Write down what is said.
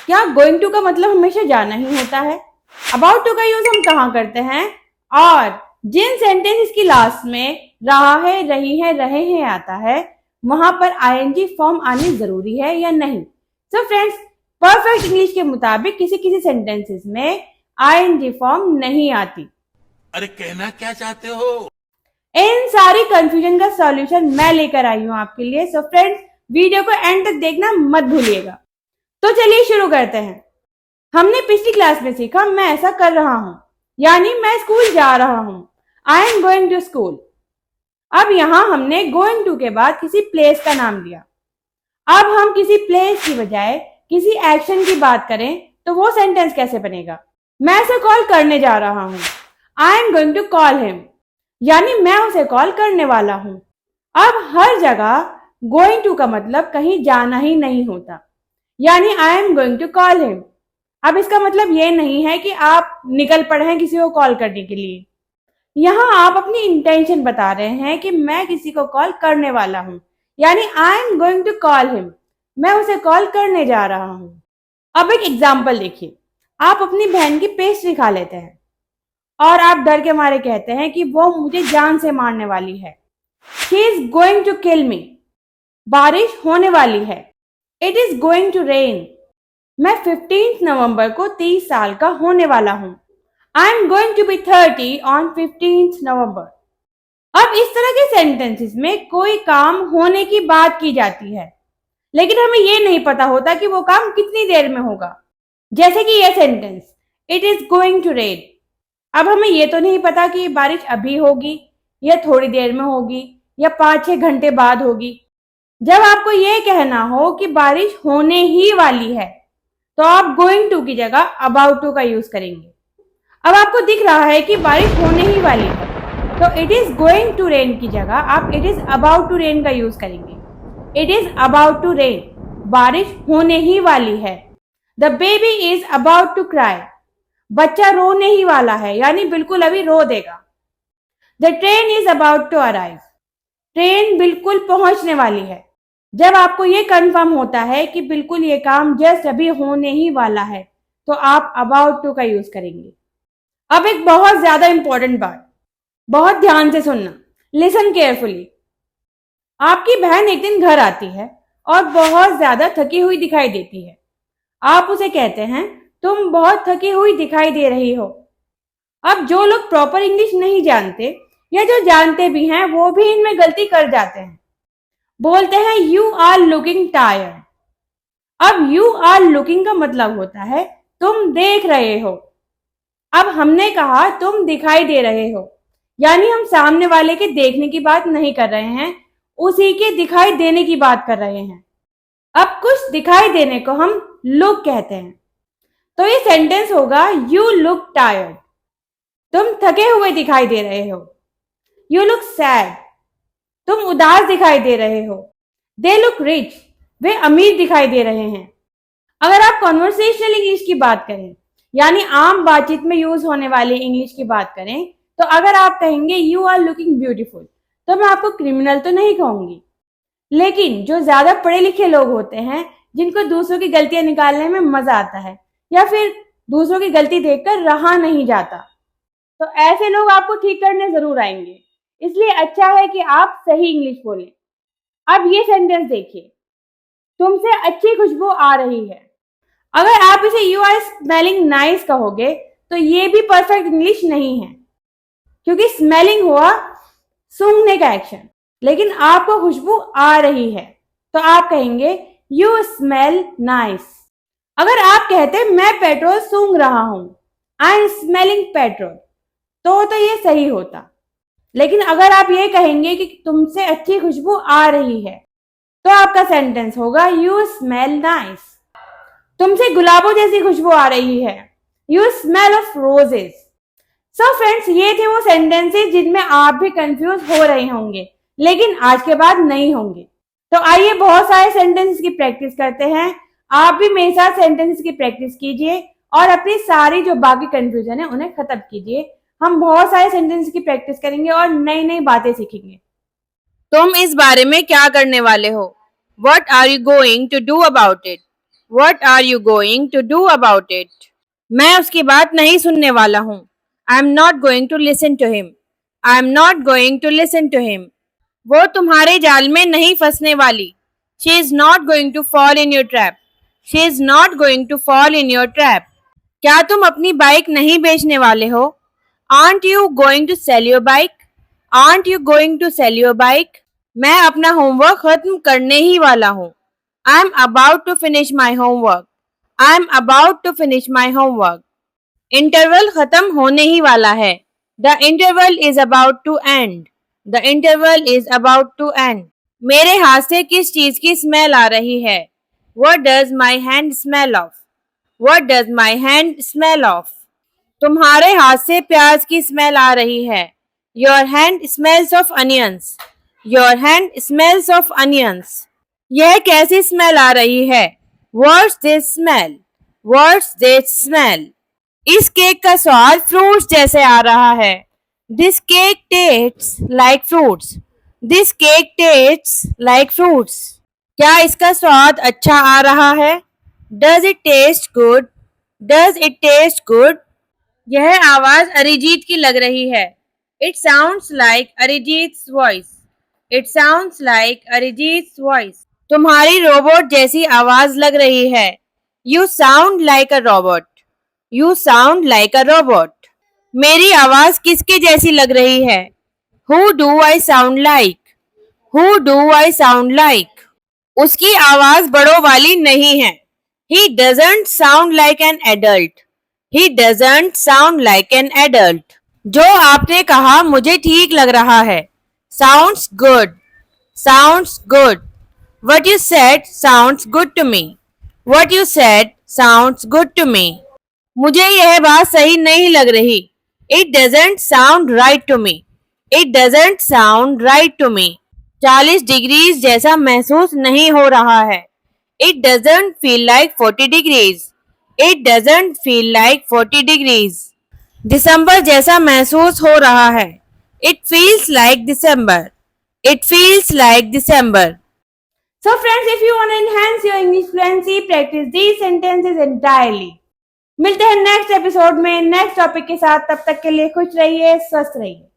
क्या going to का मतलब हमेशा जाना ही होता है? अबाउट टू का यूज हम कहाँ करते हैं? और जिन सेंटेंस की लास्ट में रहा है, रही है, रहे हैं आता है, वहां पर आईएनजी फॉर्म आनी जरूरी है या नहीं? सो फ्रेंड्स, परफेक्ट इंग्लिश के मुताबिक किसी किसी सेंटेंसेस में आईएनजी फॉर्म नहीं आती। अरे कहना क्या चाहते हो? इन सारी कंफ्यूजन का सॉल्यूशन मैं लेकर आई हूं आपके लिए। सो फ्रेंड्स, वीडियो को एंड तक देखना मत भूलिएगा। तो चलिए शुरू करते हैं। हमने पिछली क्लास में सीखा मैं ऐसा कर रहा हूं, यानी मैं स्कूल जा रहा हूं। I am going to school. अब यहां हमने गोइंग टू के बाद किसी प्लेस का नाम दिया। अब हम किसी प्लेस की बजाय किसी एक्शन की बात करें तो वो सेंटेंस कैसे बनेगा? मैं उसे कॉल करने जा रहा हूं। I am going to call him, यानी मैं उसे कॉल करने वाला हूं। अब हर जगह गोइंग टू का मतलब कहीं जाना ही नहीं होता, यानी I am going to call him. अब इसका मतलब ये नहीं है कि आप निकल पड़े हैं किसी को कॉल करने के लिए। यहाँ आप अपनी इंटेंशन बता रहे हैं कि मैं किसी को कॉल करने वाला हूँ, यानी I am going to call him, मैं उसे कॉल करने जा रहा हूँ। अब एक एग्जाम्पल देखिए। आप अपनी बहन की पेस्ट्री खा लेते हैं और आप डर के मारे कहते हैं कि वो मुझे जान से मारने वाली है। She is going to kill me, बारिश होने वाली है। It is going to rain, मैं 15 नवंबर को 30 साल का होने वाला हूं। I am going to be 30 on 15 November. अब इस तरह के सेंटेंसेस में कोई काम होने की बात की जाती है, लेकिन हमें यह नहीं पता होता कि वो काम कितनी देर में होगा। जैसे कि यह sentence, it is going to rain. अब हमें यह तो नहीं पता कि बारिश अभी होगी या थोड़ी देर में होगी या 5-6 घंटे बाद होगी। जब आपको यह कहना हो कि बारिश होने ही वाली है तो आप गोइंग टू की जगह अबाउट टू का यूज करेंगे। अब आपको दिख रहा है कि बारिश होने ही वाली है, तो it is going to rain की जगह आप it is about to rain का यूज करेंगे। It is about to rain, बारिश होने ही वाली है। The baby is about to cry, बच्चा रोने ही वाला है, यानी बिल्कुल अभी रो देगा। The train is about to arrive, train बिल्कुल पहुंचने वाली है। जब आपको ये कंफर्म होता है कि बिल्कुल ये काम जस्ट अभी होने ही वाला है तो आप अबाउट टू का यूज करेंगे। अब एक बहुत ज्यादा इंपॉर्टेंट बात, बहुत ध्यान से सुनना, लिसन केयरफुली। आपकी बहन एक दिन घर आती है और बहुत ज्यादा थकी हुई दिखाई देती है। आप उसे कहते हैं तुम बहुत थकी हुई दिखाई दे रही हो। अब जो लोग प्रॉपर इंग्लिश नहीं जानते या जो जानते भी हैं वो भी इनमें गलती कर जाते हैं, बोलते हैं यू आर लुकिंग टायर्ड। अब यू आर लुकिंग का मतलब होता है तुम देख रहे हो। अब हमने कहा तुम दिखाई दे रहे हो, यानी हम सामने वाले के देखने की बात नहीं कर रहे हैं, उसी के दिखाई देने की बात कर रहे हैं। अब कुछ दिखाई देने को हम लुक कहते हैं, तो ये सेंटेंस होगा यू लुक टायर्ड, तुम थके हुए दिखाई दे रहे हो। यू लुक सैड, तुम उदास दिखाई दे रहे हो। दे लुक रिच, वे अमीर दिखाई दे रहे हैं। अगर आप कॉन्वर्सेशनल इंग्लिश की बात करें, यानी आम बातचीत में यूज होने वाली इंग्लिश की बात करें, तो अगर आप कहेंगे यू आर लुकिंग ब्यूटीफुल, तो मैं आपको क्रिमिनल तो नहीं कहूंगी, लेकिन जो ज्यादा पढ़े लिखे लोग होते हैं जिनको दूसरों की गलतियां निकालने में मजा आता है या फिर दूसरों की गलती देखकर रहा नहीं जाता, तो ऐसे लोग आपको ठीक करने जरूर आएंगे। इसलिए अच्छा है कि आप सही इंग्लिश बोलें। अब ये सेंटेंस देखिए, तुमसे अच्छी खुशबू आ रही है। अगर आप इसे यू आर स्मेलिंग नाइस कहोगे तो ये भी परफेक्ट इंग्लिश नहीं है, क्योंकि स्मेलिंग हुआ सूंघने का एक्शन, लेकिन आपको खुशबू आ रही है तो आप कहेंगे यू स्मेल नाइस। अगर आप कहते मैं पेट्रोल सूंघ रहा हूं, आई एम स्मेलिंग पेट्रोल, तो ये सही होता। लेकिन अगर आप ये कहेंगे कि तुमसे अच्छी खुशबू आ रही है, तो आपका सेंटेंस होगा यू स्मेल नाइस। तुमसे गुलाबों जैसी खुशबू आ रही है, you smell of roses. So friends, ये थे वो सेंटेंसेस जिनमें आप भी कंफ्यूज हो रहे होंगे, लेकिन आज के बाद नहीं होंगे। तो आइए बहुत सारे सेंटेंसेस की प्रैक्टिस करते हैं। आप भी मेरे साथ सेंटेंसेस की प्रैक्टिस कीजिए और अपनी सारी जो बाकी कंफ्यूजन है उन्हें खत्म कीजिए। हम बहुत सारे सेंटेंस की प्रैक्टिस करेंगे और नई नई बातें सीखेंगे। तुम इस बारे में क्या करने वाले हो? What are you going to do about it? What are you going to do about it? मैं उसकी बात नहीं सुनने वाला हूँ. I am not going to listen to him. I am not going to listen to him. वो तुम्हारे जाल में नहीं फंसने वाली. She is not going to fall in your trap. She is not going to fall in your trap. क्या तुम अपनी बाइक नहीं बेचने वाले हो? Aren't you going to sell your bike? Aren't you going to sell your bike? मैं अपना homework खत्म करने ही वाला हूँ. I am about to finish my homework. I am about to finish my homework. Interval खत्म होने ही वाला है. The interval is about to end. The interval is about to end. मेरे हाथ से किस चीज की स्मेल आ रही है? What does my hand smell of? What does my hand smell of? तुम्हारे हाथ से प्याज की स्मेल आ रही है. Your hand smells of onions. Your hand smells of onions. यह कैसी स्मेल आ रही है? What's this smell? What's this smell? इस केक का स्वाद फ्रूट्स जैसे आ रहा है. This cake tastes like fruits. This cake tastes like fruits. क्या इसका स्वाद अच्छा आ रहा है? Does it taste good? Does it taste good? यह आवाज अरिजीत की लग रही है. It sounds like Arijit's voice. It sounds like Arijit's voice. तुम्हारी रोबोट जैसी आवाज लग रही है. You sound like a robot. You sound like a robot. मेरी आवाज किसके जैसी लग रही है? Who do I sound like? Who do I sound like? उसकी आवाज बड़ों वाली नहीं है. He doesn't sound like an adult. He doesn't sound like an adult. जो आपने कहा मुझे ठीक लग रहा है. Sounds good. Sounds good. What you said sounds good to me. What you said sounds good to me. मुझे यह बात सही नहीं लग रही. It doesn't sound right to me. It doesn't sound right to me. 40 degrees जैसा महसूस नहीं हो रहा है. It doesn't feel like 40 degrees. It doesn't feel like 40 degrees. दिसंबर जैसा महसूस हो रहा है. It feels like December. It feels like December. So friends, if you want to enhance your English fluency, practice these sentences entirely. मिलते हैं next episode में next topic के साथ. तब तक के लिए खुश रहिए, स्वस्थ रहिए.